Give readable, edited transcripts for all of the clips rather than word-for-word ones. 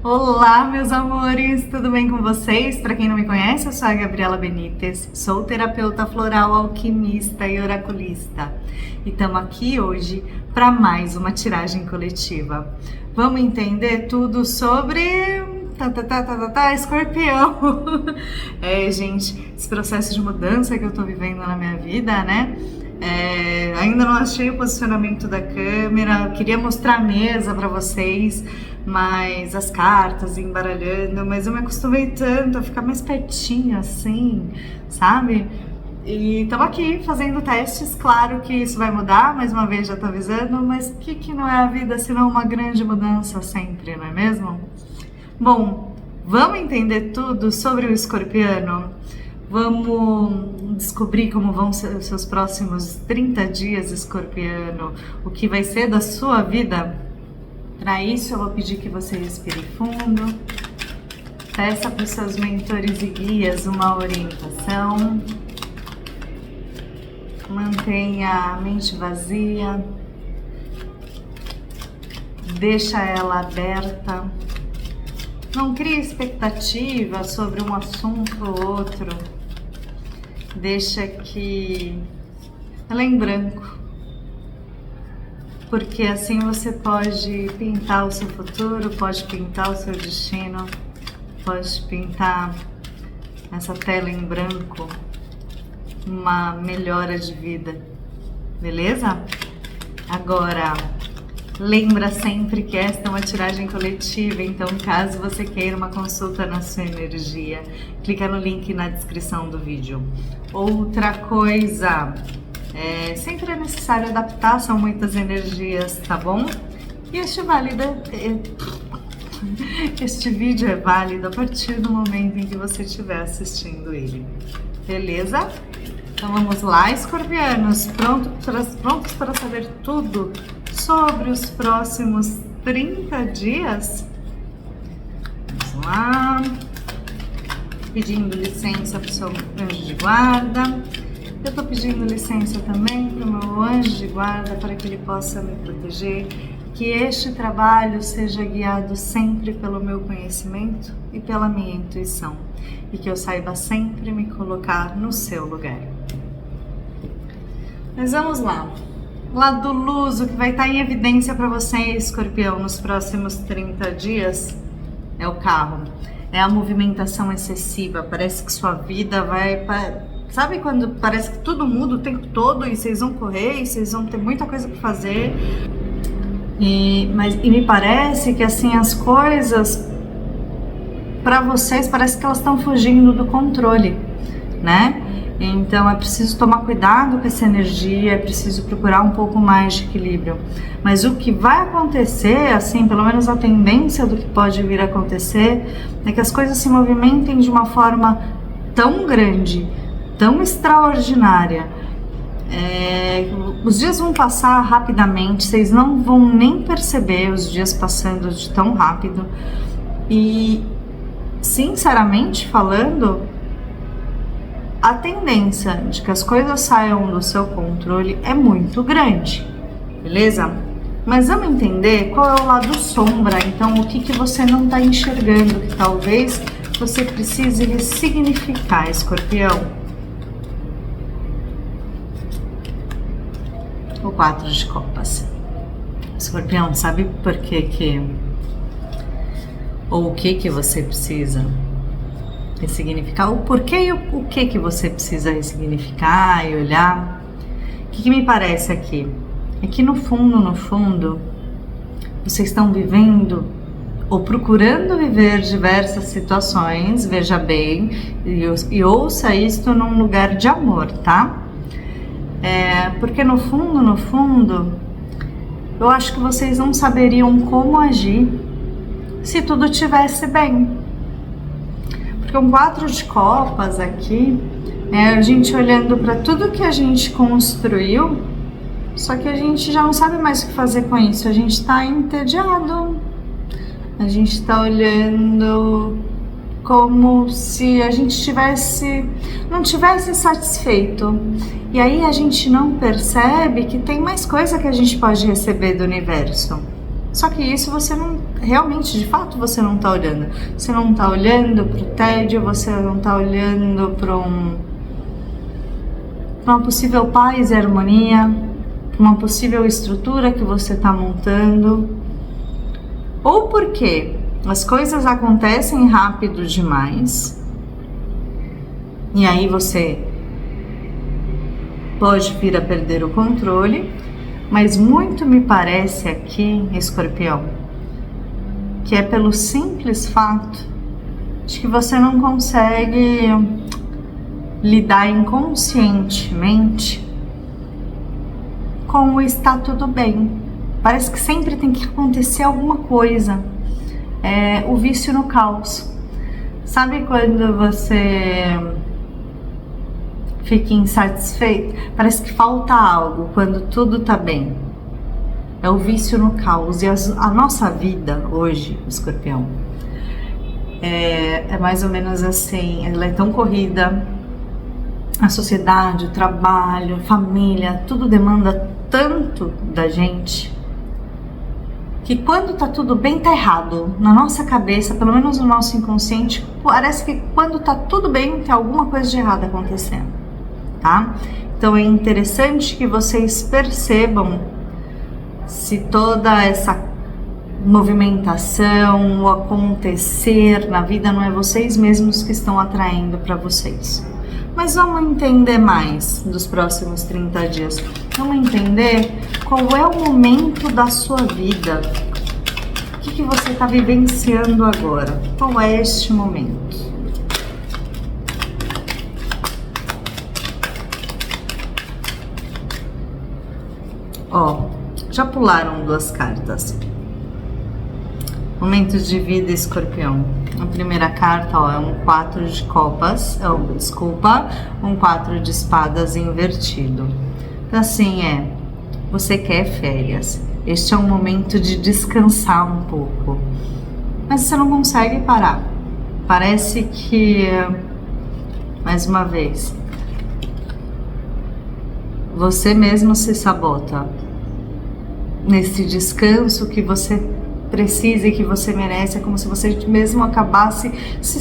Olá, meus amores, tudo bem com vocês? Para quem não me conhece, eu sou a Gabriela Benites, sou terapeuta floral, alquimista e oraculista. E estamos aqui hoje para mais uma tiragem coletiva. Vamos entender tudo sobre Escorpião. Gente, esse processo de mudança que eu tô vivendo na minha vida, né? Ainda não achei o posicionamento da câmera, eu queria mostrar a mesa para vocês, mas as cartas embaralhando, mas eu me acostumei tanto a ficar mais pertinho assim, sabe? E estamos aqui fazendo testes, claro que isso vai mudar, mais uma vez já tô avisando, mas o que não é a vida senão uma grande mudança sempre, não é mesmo? Bom, vamos entender tudo sobre o escorpiano? Vamos descobrir como vão ser os seus próximos 30 dias, escorpiano, o que vai ser da sua vida? Para isso eu vou pedir que você respire fundo, peça para os seus mentores e guias uma orientação, mantenha a mente vazia, deixa ela aberta, não crie expectativa sobre um assunto ou outro, deixa que ela é em branco, porque assim você pode pintar o seu futuro, pode pintar o seu destino, pode pintar essa tela em branco, uma melhora de vida, beleza? Agora, lembra sempre que esta é uma tiragem coletiva, então caso você queira uma consulta na sua energia, clica no link na descrição do vídeo. Outra coisa, sempre é necessário adaptar, são muitas energias, tá bom? E este vídeo é válido a partir do momento em que você estiver assistindo ele, beleza? Então vamos lá, escorpianos, prontos para saber tudo sobre os próximos 30 dias? Vamos lá, pedindo licença para o seu anjo de guarda. Eu estou pedindo licença também para o meu anjo de guarda para que ele possa me proteger, que este trabalho seja guiado sempre pelo meu conhecimento e pela minha intuição, e que eu saiba sempre me colocar no seu lugar. Mas vamos lá. Lado luz, o que vai estar em evidência para você, escorpião, nos próximos 30 dias é o carro. É a movimentação excessiva, parece que sua vida vai... Sabe quando parece que tudo muda o tempo todo e vocês vão correr e vocês vão ter muita coisa para fazer? E me parece que assim as coisas para vocês parece que elas estão fugindo do controle, né? Então é preciso tomar cuidado com essa energia, é preciso procurar um pouco mais de equilíbrio. Mas o que vai acontecer, assim, pelo menos a tendência do que pode vir a acontecer, é que as coisas se movimentem de uma forma tão grande, tão extraordinária. Os dias vão passar rapidamente, vocês não vão nem perceber os dias passando de tão rápido. E, sinceramente falando, a tendência de que as coisas saiam do seu controle é muito grande, beleza? Mas vamos entender qual é o lado sombra, então o que você não está enxergando, que talvez você precise ressignificar, escorpião. O 4 de copas. Escorpião, sabe por que ou o que você precisa ressignificar, o porquê e o que você precisa ressignificar e olhar? O que me parece aqui? É que no fundo, vocês estão vivendo ou procurando viver diversas situações, veja bem, e ouça isto num lugar de amor, tá? Porque no fundo, eu acho que vocês não saberiam como agir se tudo tivesse bem. Porque um 4 de copas aqui é a gente olhando para tudo que a gente construiu, só que a gente já não sabe mais o que fazer com isso, a gente está entediado, a gente está olhando como se a gente não tivesse satisfeito. E aí a gente não percebe que tem mais coisa que a gente pode receber do universo. Só que isso você não, realmente, de fato, você não tá olhando. Você não tá olhando pro tédio, você não tá olhando pra uma possível paz e harmonia, uma possível estrutura que você tá montando. Ou porque as coisas acontecem rápido demais, e aí você pode vir a perder o controle, mas muito me parece aqui, Escorpião, que é pelo simples fato de que você não consegue lidar inconscientemente com o está tudo bem. Parece que sempre tem que acontecer alguma coisa. É o vício no caos. Sabe quando você fica insatisfeito? Parece que falta algo quando tudo tá bem. É o vício no caos. E a nossa vida hoje, Escorpião, é mais ou menos assim. Ela é tão corrida. A sociedade, o trabalho, a família, tudo demanda tanto da gente que quando tá tudo bem, tá errado. Na nossa cabeça, pelo menos no nosso inconsciente, parece que quando tá tudo bem, tem alguma coisa de errado acontecendo, tá? Então é interessante que vocês percebam se toda essa movimentação, o acontecer na vida não é vocês mesmos que estão atraindo para vocês. Mas vamos entender mais dos próximos 30 dias. Vamos entender qual é o momento da sua vida. O que você está vivenciando agora? Qual é este momento? Ó, já pularam duas cartas. Momentos de vida, Escorpião. A primeira carta, ó, é um 4 de copas, um 4 de espadas invertido. Então assim, você quer férias. Este é um momento de descansar um pouco. Mas você não consegue parar. Parece que, mais uma vez, você mesmo se sabota nesse descanso que você precisa e que você merece. É como se você mesmo acabasse se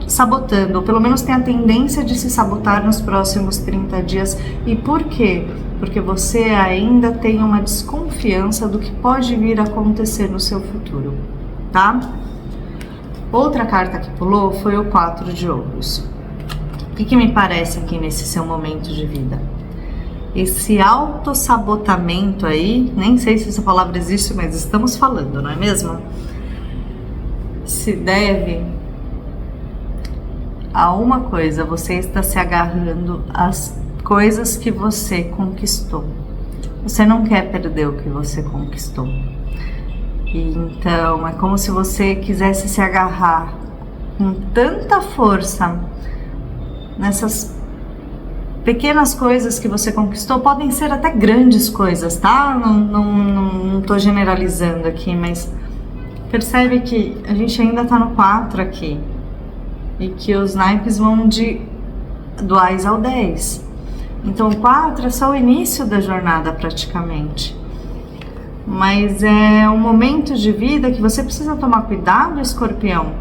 sabotando, ou pelo menos tem a tendência de se sabotar nos próximos 30 dias. E por quê? Porque você ainda tem uma desconfiança do que pode vir a acontecer no seu futuro, tá? Outra carta que pulou foi o 4 de ouros. O que me parece aqui nesse seu momento de vida? Esse autossabotamento aí, nem sei se essa palavra existe, mas estamos falando, não é mesmo? Se deve a uma coisa: você está se agarrando às coisas que você conquistou. Você não quer perder o que você conquistou. E então é como se você quisesse se agarrar com tanta força nessas pequenas coisas que você conquistou. Podem ser até grandes coisas, tá? Não tô generalizando aqui, mas percebe que a gente ainda tá no 4 aqui. E que os naipes vão do Ás ao 10. Então o 4 é só o início da jornada praticamente. Mas é um momento de vida que você precisa tomar cuidado, Escorpião,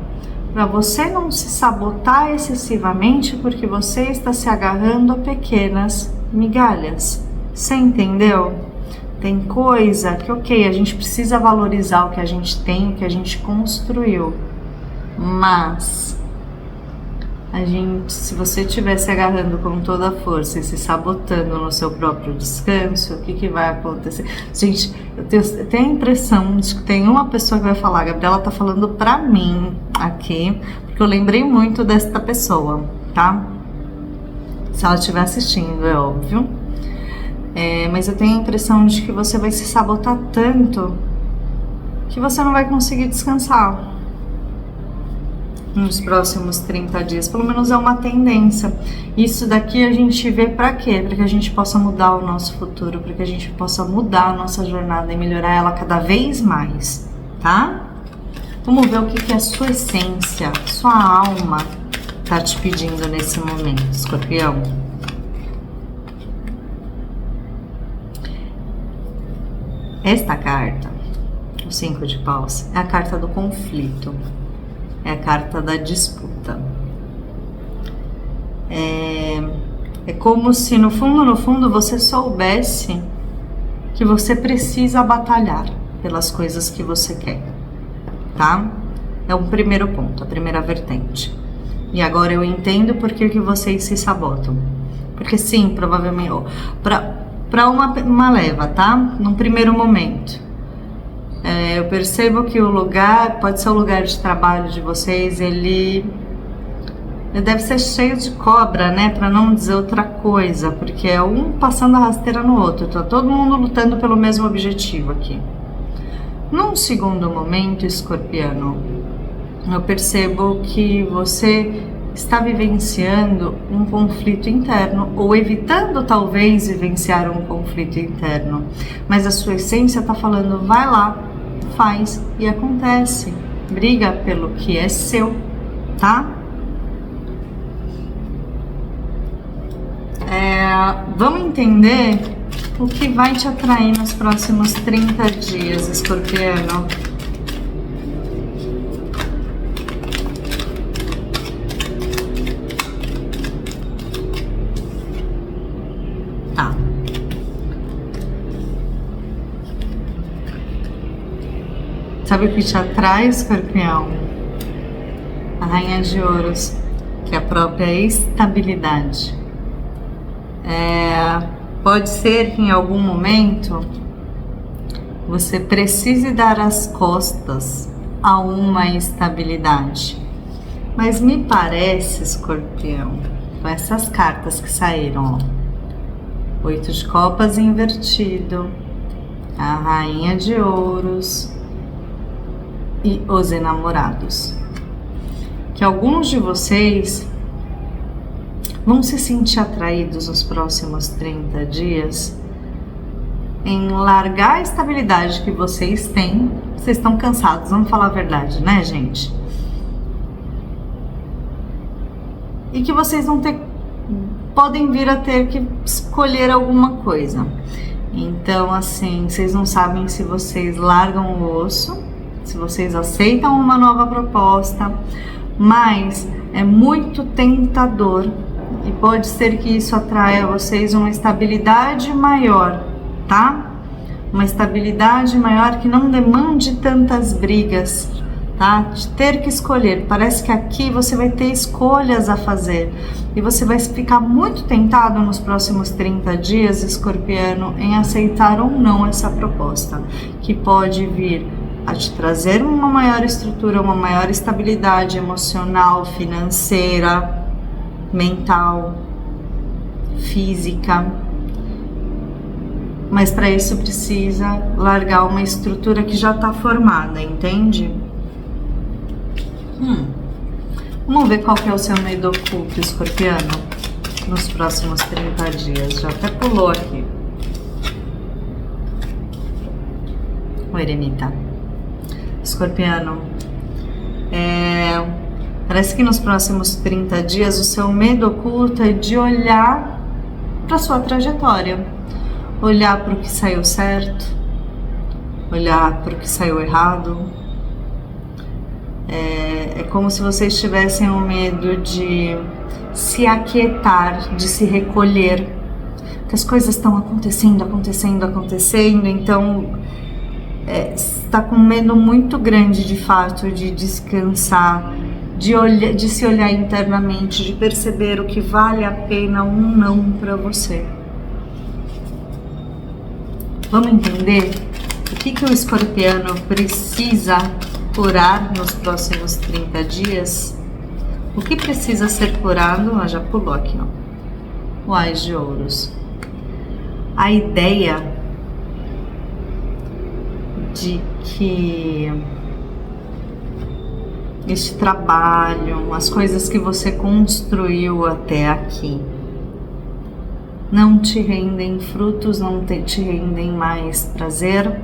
para você não se sabotar excessivamente, porque você está se agarrando a pequenas migalhas. Você entendeu? Tem coisa que, ok, a gente precisa valorizar o que a gente tem, o que a gente construiu, mas se você estiver se agarrando com toda a força e se sabotando no seu próprio descanso, o que vai acontecer? Gente, eu tenho a impressão de que tem uma pessoa que vai falar: Gabriela tá falando pra mim aqui, porque eu lembrei muito desta pessoa, tá? Se ela estiver assistindo, é óbvio. Mas eu tenho a impressão de que você vai se sabotar tanto que você não vai conseguir descansar nos próximos 30 dias, pelo menos é uma tendência. Isso daqui a gente vê para quê? Para que a gente possa mudar o nosso futuro, para que a gente possa mudar a nossa jornada e melhorar ela cada vez mais, tá? Vamos ver o que a sua essência, sua alma tá te pedindo nesse momento, Escorpião. Esta carta o 5 de paus, é a carta do conflito, é a carta da disputa. É como se no fundo você soubesse que você precisa batalhar pelas coisas que você quer, tá? É o primeiro ponto, a primeira vertente. E agora eu entendo por que vocês se sabotam. Porque sim, provavelmente, para uma leva, tá? Num primeiro momento. Eu percebo que o lugar, pode ser o lugar de trabalho de vocês, ele deve ser cheio de cobra, né? Para não dizer outra coisa, porque é um passando a rasteira no outro, tá todo mundo lutando pelo mesmo objetivo aqui. Num segundo momento, escorpiano, eu percebo que você está vivenciando um conflito interno ou evitando talvez vivenciar um conflito interno, mas a sua essência está falando, vai lá, faz e acontece, briga pelo que é seu, tá? Vamos entender o que vai te atrair nos próximos 30 dias, escorpiano. Tá. Sabe o que te atrai, escorpião? A Rainha de Ouros, que é a própria estabilidade. Pode ser que em algum momento você precise dar as costas a uma estabilidade. Mas me parece, escorpião, com essas cartas que saíram, ó, 8 de copas invertido, a Rainha de Ouros e os enamorados, que alguns de vocês vão se sentir atraídos nos próximos 30 dias em largar a estabilidade que vocês têm. Vocês estão cansados, vamos falar a verdade, né, gente? E que vocês vão ter, podem vir a ter que escolher alguma coisa. Então, assim, vocês não sabem se vocês largam o osso, se vocês aceitam uma nova proposta, mas é muito tentador. E pode ser que isso atraia a vocês uma estabilidade maior, tá? Uma estabilidade maior que não demande tantas brigas, tá? De ter que escolher. Parece que aqui você vai ter escolhas a fazer. E você vai ficar muito tentado nos próximos 30 dias, escorpiano, em aceitar ou não essa proposta, que pode vir a te trazer uma maior estrutura, uma maior estabilidade emocional, financeira, mental, física, mas para isso precisa largar uma estrutura que já está formada, entende? Vamos ver qual que é o seu medo oculto, escorpiano, nos próximos 30 dias. Já até pulou aqui o eremita. Escorpiano, parece que nos próximos 30 dias o seu medo oculto é de olhar para sua trajetória, olhar para o que saiu certo, olhar para o que saiu errado. É como se vocês tivessem o medo de se aquietar, de se recolher, que as coisas estão acontecendo, então está com um medo muito grande de fato de descansar, de se olhar internamente, de perceber o que vale a pena ou não para você. Vamos entender o que o escorpiano precisa curar nos próximos 30 dias? O que precisa ser curado? Já pulou aqui, ó. O Ás de Ouros. A ideia de que este trabalho, as coisas que você construiu até aqui, não te rendem frutos, não te rendem mais prazer,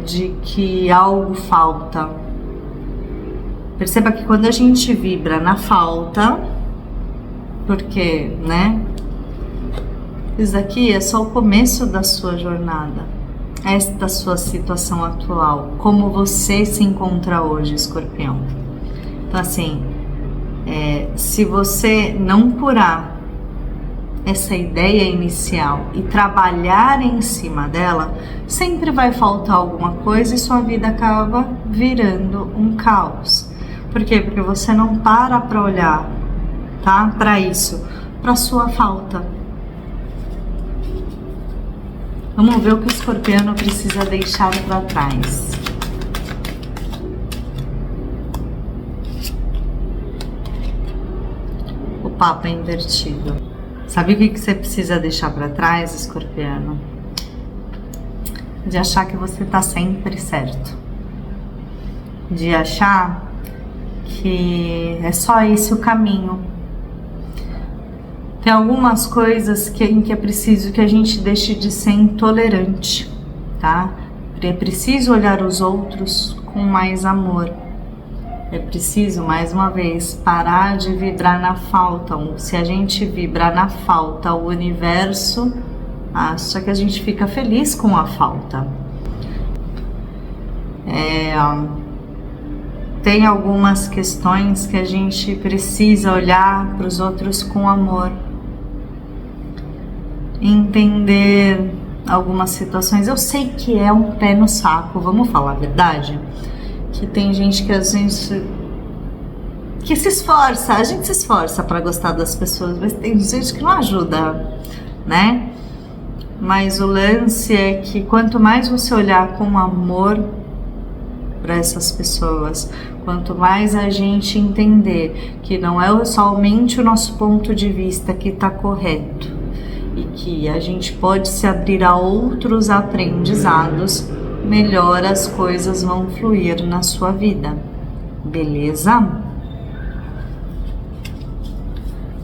de que algo falta. Perceba que quando a gente vibra na falta, porque, né? Isso aqui é só o começo da sua jornada. esta sua situação atual, como você se encontra hoje, Escorpião. Então assim, se você não curar essa ideia inicial e trabalhar em cima dela, sempre vai faltar alguma coisa e sua vida acaba virando um caos. Por quê? Porque você não para olhar, tá? Para isso, para sua falta. Vamos ver o que o escorpiano precisa deixar para trás. O Papa invertido. Sabe o que você precisa deixar para trás, escorpiano? De achar que você tá sempre certo. De achar que é só esse o caminho. Tem algumas coisas em que é preciso que a gente deixe de ser intolerante, tá? É preciso olhar os outros com mais amor. É preciso, mais uma vez, parar de vibrar na falta. Se a gente vibrar na falta, o universo acha que a gente fica feliz com a falta. Tem algumas questões que a gente precisa olhar para os outros com amor. Entender algumas situações. Eu sei que é um pé no saco, vamos falar a verdade? Que tem gente que a gente se esforça, a gente se esforça para gostar das pessoas, mas tem gente que não ajuda, né? Mas o lance é que quanto mais você olhar com amor para essas pessoas, quanto mais a gente entender que não é somente o nosso ponto de vista que está correto e que a gente pode se abrir a outros aprendizados, melhor as coisas vão fluir na sua vida, beleza?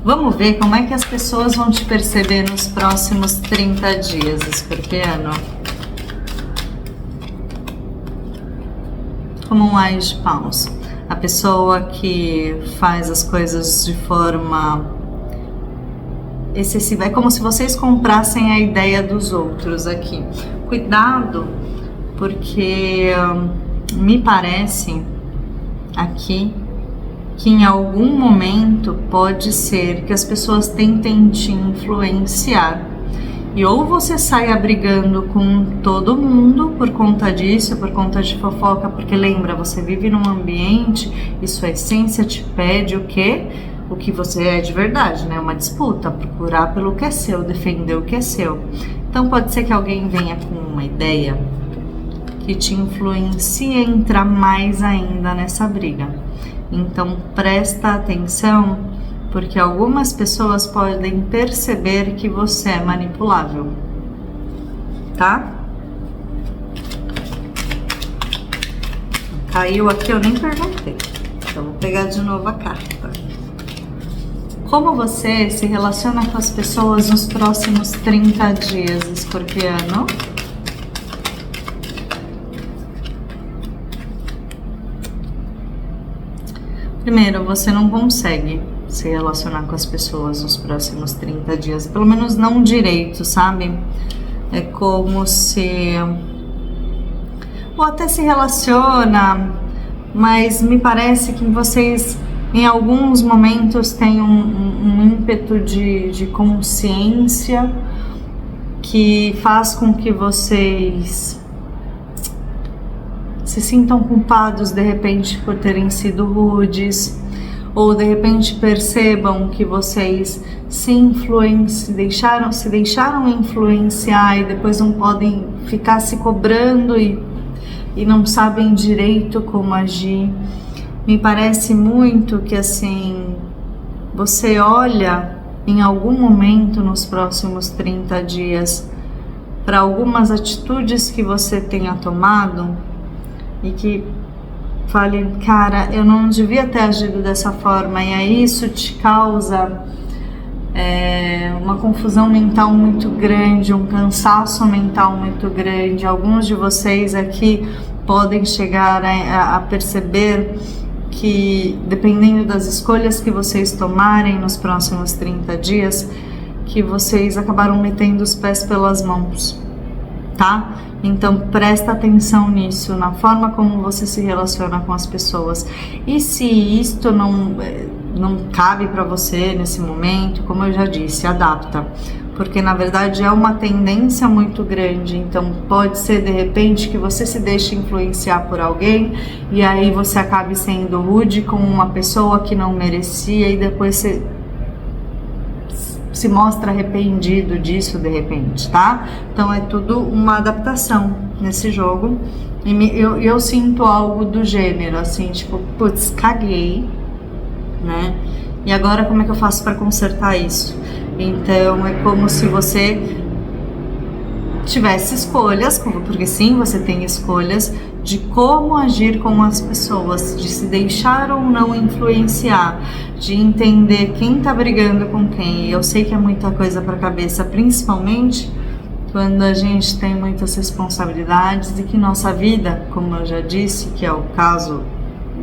Vamos ver como é que as pessoas vão te perceber nos próximos 30 dias, escorpiano. Como um Ás de Paus. A pessoa que faz as coisas de forma excessiva. É como se vocês comprassem a ideia dos outros aqui. Cuidado, porque me parece aqui que em algum momento pode ser que as pessoas tentem te influenciar. E ou você saia brigando com todo mundo por conta disso, por conta de fofoca, porque lembra, você vive num ambiente e sua essência te pede o quê? O que você é de verdade, né? Uma disputa, procurar pelo que é seu, defender o que é seu. Então pode ser que alguém venha com uma ideia que te influencie a entrar mais ainda nessa briga. Então presta atenção, porque algumas pessoas podem perceber que você é manipulável, tá? Caiu aqui, eu nem perguntei. Então vou pegar de novo a carta. Como você se relaciona com as pessoas nos próximos 30 dias, escorpiano? Primeiro, você não consegue se relacionar com as pessoas nos próximos 30 dias, pelo menos não direito, sabe? É como se... ou até se relaciona, mas me parece que vocês, em alguns momentos, têm um ímpeto de consciência que faz com que vocês se sintam culpados de repente por terem sido rudes, ou de repente percebam que vocês se deixaram influenciar e depois não podem ficar se cobrando e não sabem direito como agir. Me parece muito que assim, você olha em algum momento nos próximos 30 dias para algumas atitudes que você tenha tomado e que fale, cara, eu não devia ter agido dessa forma, e aí isso te causa uma confusão mental muito grande, um cansaço mental muito grande. Alguns de vocês aqui podem chegar a perceber que, dependendo das escolhas que vocês tomarem nos próximos 30 dias, que vocês acabaram metendo os pés pelas mãos, tá? Então presta atenção nisso, na forma como você se relaciona com as pessoas. E se isto não cabe para você nesse momento, como eu já disse, adapta. Porque na verdade é uma tendência muito grande, então pode ser de repente que você se deixe influenciar por alguém e aí você acabe sendo rude com uma pessoa que não merecia e depois você se mostra arrependido disso de repente, tá? Então é tudo uma adaptação nesse jogo e eu sinto algo do gênero, assim, tipo, putz, caguei, né? E agora como é que eu faço para consertar isso? Então é como se você tivesse escolhas, porque sim, você tem escolhas de como agir com as pessoas, de se deixar ou não influenciar, de entender quem tá brigando com quem. E eu sei que é muita coisa para a cabeça, principalmente quando a gente tem muitas responsabilidades e que nossa vida, como eu já disse, que é o caso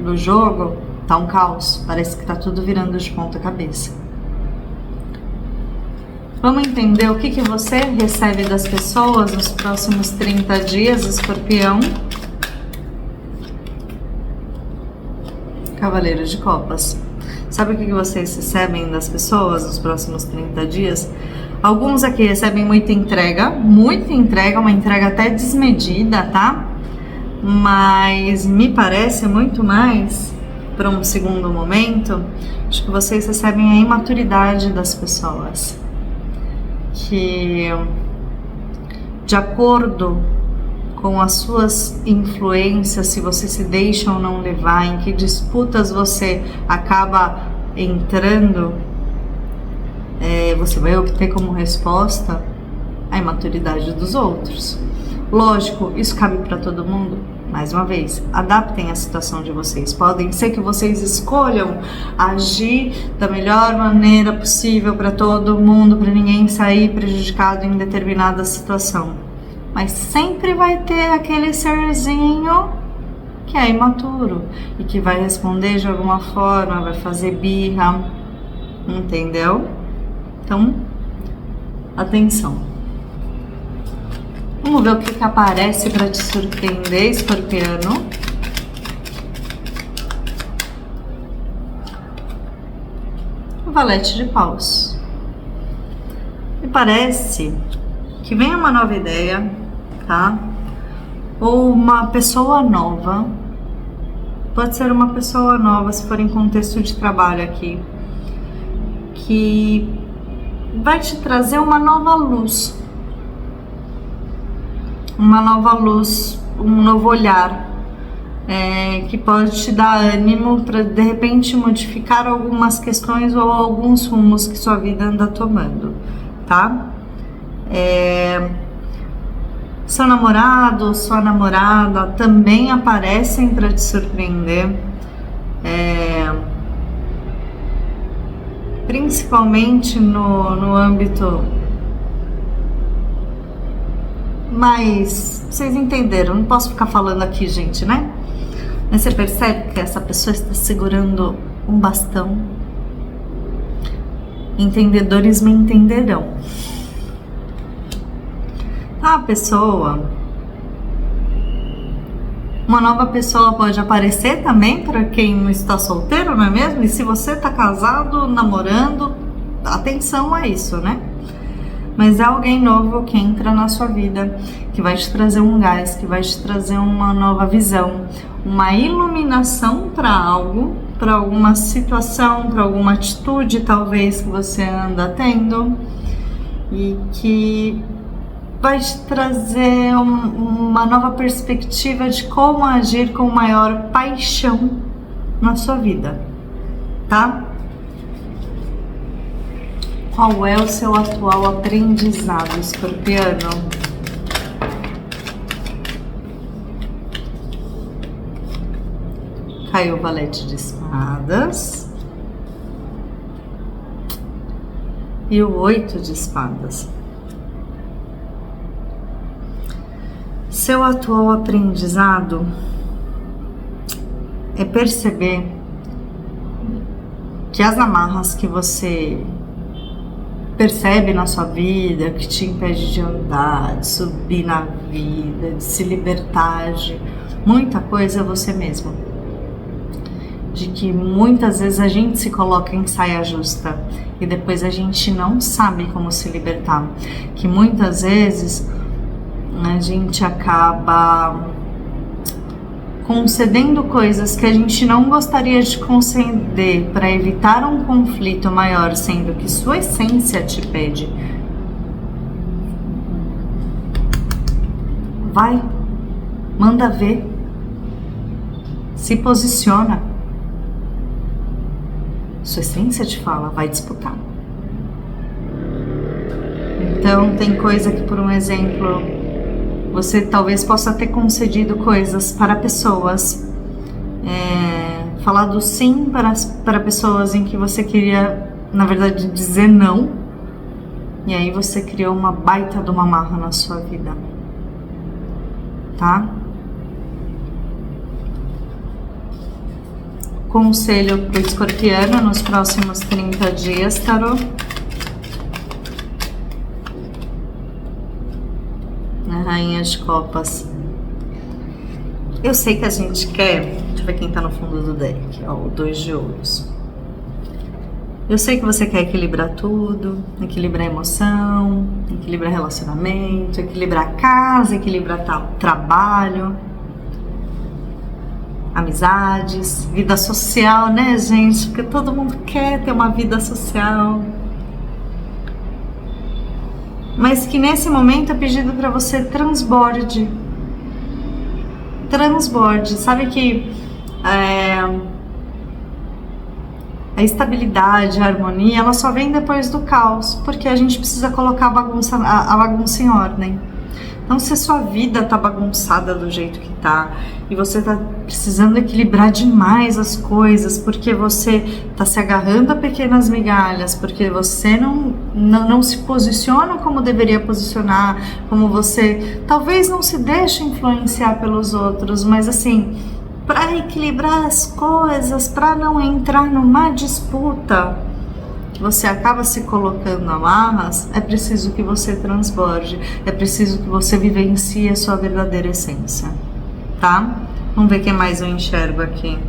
do jogo, tá um caos, parece que tá tudo virando de ponta cabeça. Vamos entender o que você recebe das pessoas nos próximos 30 dias, Escorpião. Cavaleiro de Copas. Sabe o que vocês recebem das pessoas nos próximos 30 dias? Alguns aqui recebem muita entrega, uma entrega até desmedida, tá? Mas me parece muito mais, para um segundo momento, acho que vocês recebem a imaturidade das pessoas. Que, de acordo com as suas influências, se você se deixa ou não levar, em que disputas você acaba entrando, você vai obter como resposta a imaturidade dos outros. Lógico, isso cabe para todo mundo. Mais uma vez, adaptem a situação de vocês. Podem ser que vocês escolham agir da melhor maneira possível para todo mundo, para ninguém sair prejudicado em determinada situação. Mas sempre vai ter aquele serzinho que é imaturo e que vai responder de alguma forma, vai fazer birra, entendeu? Então, atenção. Vamos ver o que aparece para te surpreender, Escorpiano. O Valete de Paus. Me parece que vem uma nova ideia, tá? Ou uma pessoa nova. Pode ser uma pessoa nova, se for em contexto de trabalho aqui, que vai te trazer uma nova luz. Uma nova luz, um novo olhar, que pode te dar ânimo para de repente modificar algumas questões ou alguns rumos que sua vida anda tomando, tá? Seu namorado, sua namorada também aparecem para te surpreender, principalmente no âmbito. Mas vocês entenderam, não posso ficar falando aqui, gente, né? Mas você percebe que essa pessoa está segurando um bastão. Entendedores me entenderão. A pessoa, uma nova pessoa pode aparecer também para quem não está solteiro, não é mesmo? E se você está casado, namorando, atenção a isso, né? Mas é alguém novo que entra na sua vida, que vai te trazer um gás, que vai te trazer uma nova visão, uma iluminação para algo, para alguma situação, para alguma atitude talvez que você anda tendo e que vai te trazer uma nova perspectiva de como agir com maior paixão na sua vida, tá? Qual é o seu atual aprendizado, Escorpiano? Caiu o Valete de Espadas e o 8 de Espadas. Seu atual aprendizado é perceber que as amarras que você percebe na sua vida, que te impede de andar, de subir na vida, de se libertar de muita coisa, é você mesmo. De que muitas vezes a gente se coloca em saia justa e depois a gente não sabe como se libertar. Que muitas vezes a gente acaba concedendo coisas que a gente não gostaria de conceder para evitar um conflito maior, sendo que sua essência te pede. Vai, manda ver, se posiciona. Sua essência te fala, vai disputar. Então tem coisa que, por um exemplo, você talvez possa ter concedido coisas para pessoas, falado sim para pessoas em que você queria, na verdade, dizer não, e aí você criou uma baita de uma marra na sua vida, tá? Conselho para o escorpiano nos próximos 30 dias, tarô. A Rainha de Copas. Eu sei que a gente quer... Deixa eu ver quem tá no fundo do deck. Ó, o 2 de ouros. Eu sei que você quer equilibrar tudo. Equilibrar a emoção, equilibrar relacionamento, equilibrar a casa, equilibrar trabalho, amizades, vida social, né, gente? Porque todo mundo quer ter uma vida social. Mas que nesse momento é pedido para você transborde. Transborde. Sabe que a estabilidade, a harmonia, ela só vem depois do caos, porque a gente precisa colocar a bagunça em ordem. Então, se a sua vida tá bagunçada do jeito que tá, e você tá precisando equilibrar demais as coisas, porque você tá se agarrando a pequenas migalhas, porque você não se posiciona como deveria posicionar, como você talvez não se deixe influenciar pelos outros, mas assim, para equilibrar as coisas, para não entrar numa disputa, você acaba se colocando amarras, é preciso que você transborde, é preciso que você vivencie a sua verdadeira essência, tá? Vamos ver o que mais eu enxergo aqui.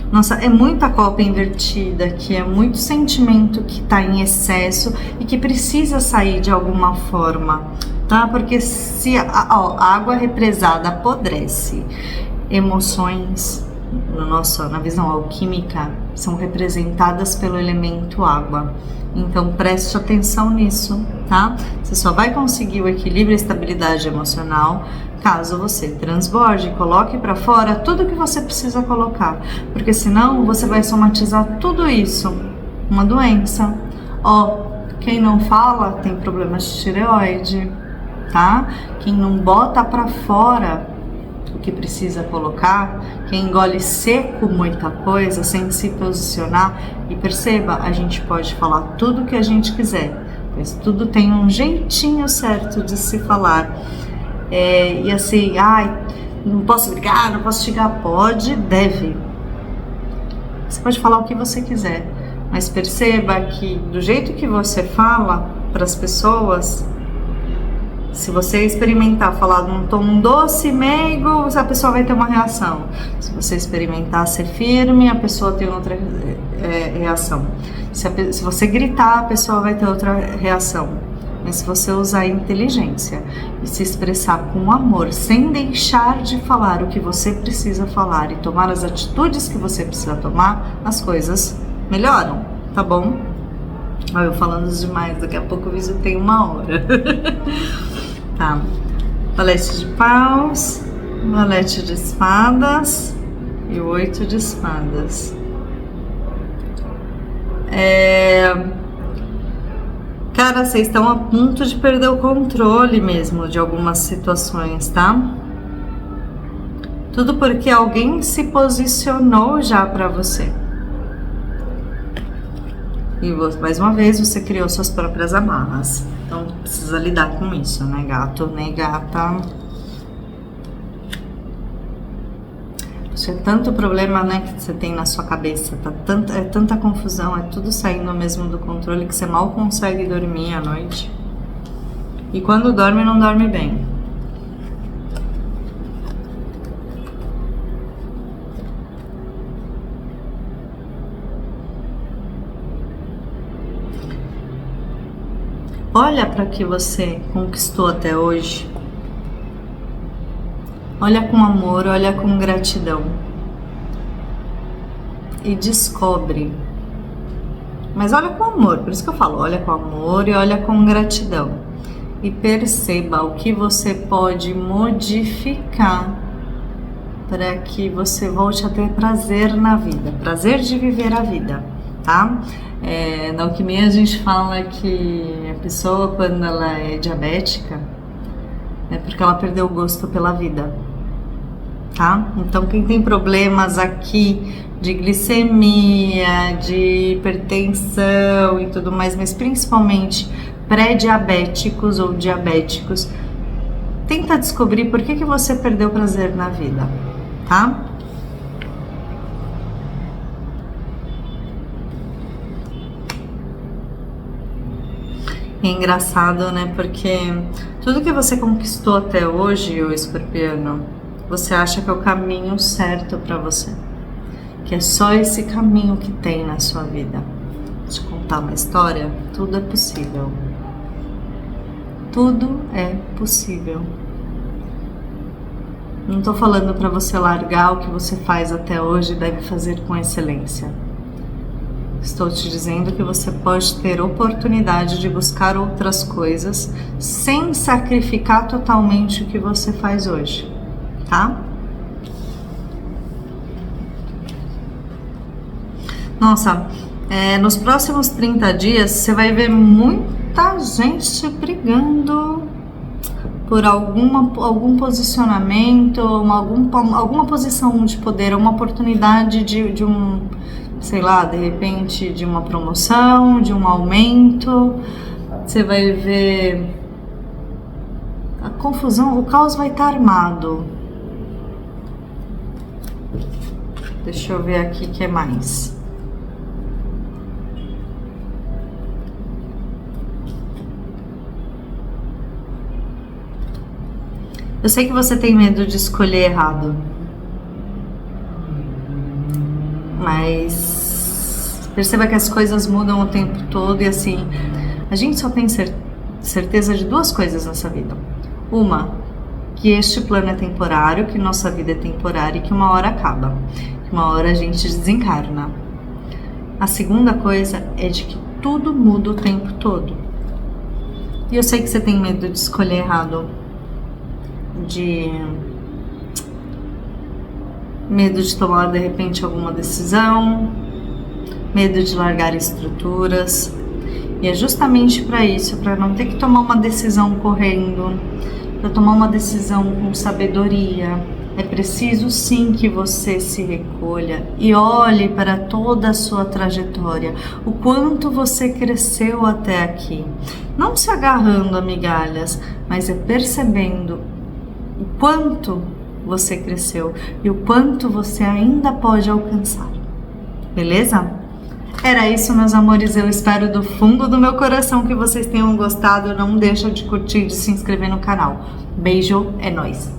Nossa, é muita copa invertida aqui, é muito sentimento que tá em excesso e que precisa sair de alguma forma, tá? Porque se a água represada apodrece, emoções, na visão alquímica, são representadas pelo elemento água. Então preste atenção nisso, tá? Você só vai conseguir o equilíbrio e a estabilidade emocional caso você transborde, coloque para fora tudo que você precisa colocar, porque senão você vai somatizar tudo isso, uma doença. Quem não fala tem problemas de tireoide, tá? Quem não bota para fora o que precisa colocar, quem engole seco muita coisa sem se posicionar, e perceba, a gente pode falar tudo o que a gente quiser, mas tudo tem um jeitinho certo de se falar. E assim, não posso brigar, não posso xingar, pode, deve. Você pode falar o que você quiser, mas perceba que do jeito que você fala para as pessoas, se você experimentar falar num tom doce, meigo, a pessoa vai ter uma reação. Se você experimentar ser firme, a pessoa tem outra reação. Se você gritar, a pessoa vai ter outra reação. Mas se você usar a inteligência e se expressar com amor, sem deixar de falar o que você precisa falar e tomar as atitudes que você precisa tomar, as coisas melhoram, tá bom? Eu falando demais, daqui a pouco o vídeo tem 1 hora. Tá, valete de paus, valete de espadas e o 8 de espadas. Cara, vocês estão a ponto de perder o controle mesmo de algumas situações, tá? Tudo porque alguém se posicionou já pra você. E mais uma vez você criou suas próprias amarras. Então precisa lidar com isso, né, gato, né, gata? Isso é tanto problema, né, que você tem na sua cabeça, é tanta confusão, é tudo saindo mesmo do controle que você mal consegue dormir à noite. E quando dorme, não dorme bem. Olha para o que você conquistou até hoje. Olha com amor, olha com gratidão. E descobre. Mas olha com amor, por isso que eu falo, olha com amor e olha com gratidão. E perceba o que você pode modificar para que você volte a ter prazer na vida, prazer de viver a vida, tá? Na alquimia a gente fala que a pessoa, quando ela é diabética, é porque ela perdeu o gosto pela vida, tá? Então quem tem problemas aqui de glicemia, de hipertensão e tudo mais, mas principalmente pré-diabéticos ou diabéticos, tenta descobrir por que você perdeu prazer na vida, tá? É engraçado, né? Porque tudo que você conquistou até hoje, o escorpiano, você acha que é o caminho certo para você, que é só esse caminho que tem na sua vida. Deixa eu contar uma história. Tudo é possível. Tudo é possível. Não tô falando para você largar o que você faz até hoje e deve fazer com excelência. Estou te dizendo que você pode ter oportunidade de buscar outras coisas sem sacrificar totalmente o que você faz hoje, tá? Nossa, nos próximos 30 dias você vai ver muita gente brigando por algum posicionamento, alguma posição de poder, uma oportunidade de um, sei lá, de repente de uma promoção, de um aumento. Você vai ver a confusão, o caos vai estar armado. Deixa eu ver aqui o que é mais. Eu sei que você tem medo de escolher errado, mas perceba que as coisas mudam o tempo todo e assim, a gente só tem certeza de duas coisas nessa vida. Uma, que este plano é temporário, que nossa vida é temporária e que uma hora acaba, que uma hora a gente desencarna. A segunda coisa é de que tudo muda o tempo todo. E eu sei que você tem medo de escolher errado, medo de tomar de repente alguma decisão, medo de largar estruturas, e é justamente para isso, para não ter que tomar uma decisão correndo, para tomar uma decisão com sabedoria. É preciso sim que você se recolha e olhe para toda a sua trajetória, o quanto você cresceu até aqui, não se agarrando a migalhas, mas percebendo o quanto você cresceu e o quanto você ainda pode alcançar. Beleza? Era isso, meus amores. Eu espero do fundo do meu coração que vocês tenham gostado. Não deixa de curtir, de se inscrever no canal. Beijo, é nóis!